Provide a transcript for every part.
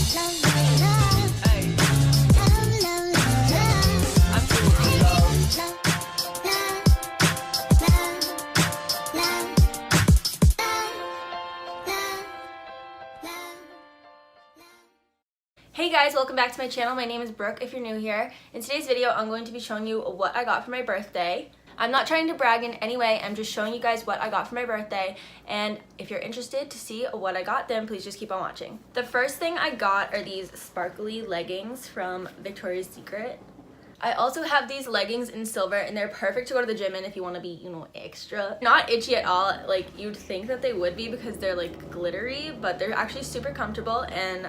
Hey guys, welcome back to my channel. My name is Brooke if you're new here. In today's video, I'm going to be showing you what I got for my birthday. I'm not trying to brag in any way, I'm just showing you guys what I got for my birthday, and if you're interested to see what I got, then please just keep on watching. The first thing I got are these sparkly leggings from Victoria's Secret. I also have these leggings in silver, and they're perfect to go to the gym in if you want to be, extra. Not itchy at all, like you'd think that they would be because they're like glittery, but they're actually super comfortable and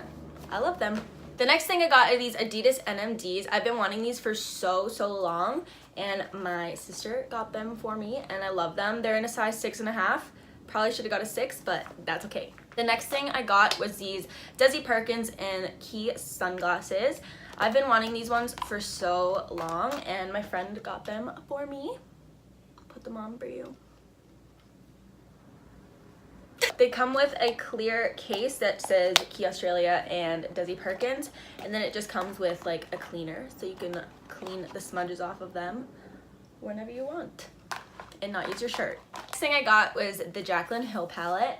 I love them. The next thing I got are these Adidas NMDs. I've been wanting these for so long, and my sister got them for me and I love them. They're in a size 6.5. Probably should have got a 6, but that's okay. The next thing I got was these Desi Perkins and Key sunglasses. I've been wanting these ones for so long and my friend got them for me. I'll put them on for you. They come with a clear case that says Key Australia and Desi Perkins, and then it just comes with like a cleaner so you can clean the smudges off of them whenever you want and not use your shirt. Next thing I got was the Jaclyn Hill palette.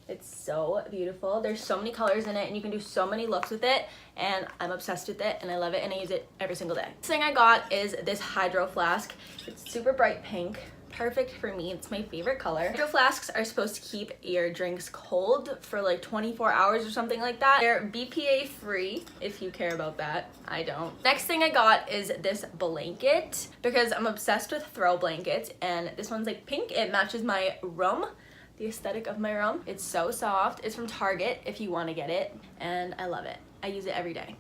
It's so beautiful. There's so many colors in it and you can do so many looks with it, and I'm obsessed with it and I love it and I use it every single day. Next thing I got is this Hydro Flask. It's super bright pink. Perfect for me. It's my favorite color. Hydro flasks are supposed to keep your drinks cold for like 24 hours or something like that. They're BPA free if you care about that. I don't. Next thing I got is this blanket because I'm obsessed with throw blankets, and this one's like pink. It matches my room, the aesthetic of my room. It's so soft. It's from Target if you want to get it, and I love it. I use it every day.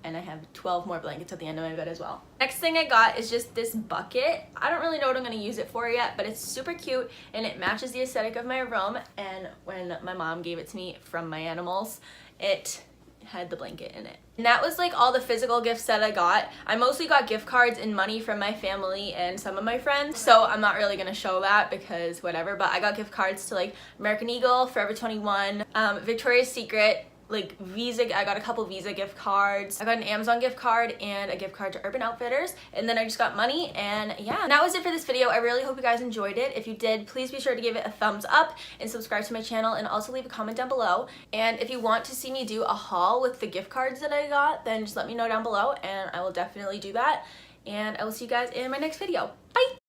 And I have 12 more blankets at the end of my bed as well. Next thing I got is just this bucket. I don't really know what I'm gonna use it for yet, but it's super cute and it matches the aesthetic of my room, and when my mom gave it to me from my animals, it had the blanket in it. And that was like all the physical gifts that I got. I mostly got gift cards and money from my family and some of my friends, so I'm not really gonna show that because whatever, but I got gift cards to like American Eagle, Forever 21, Victoria's Secret, like Visa. I got a couple Visa gift cards. I got an Amazon gift card and a gift card to Urban Outfitters, and then I just got money, and yeah. And that was it for this video. I really hope you guys enjoyed it. If you did, please be sure to give it a thumbs up and subscribe to my channel, and also leave a comment down below. And if you want to see me do a haul with the gift cards that I got, then just let me know down below and I will definitely do that. And I will see you guys in my next video. Bye!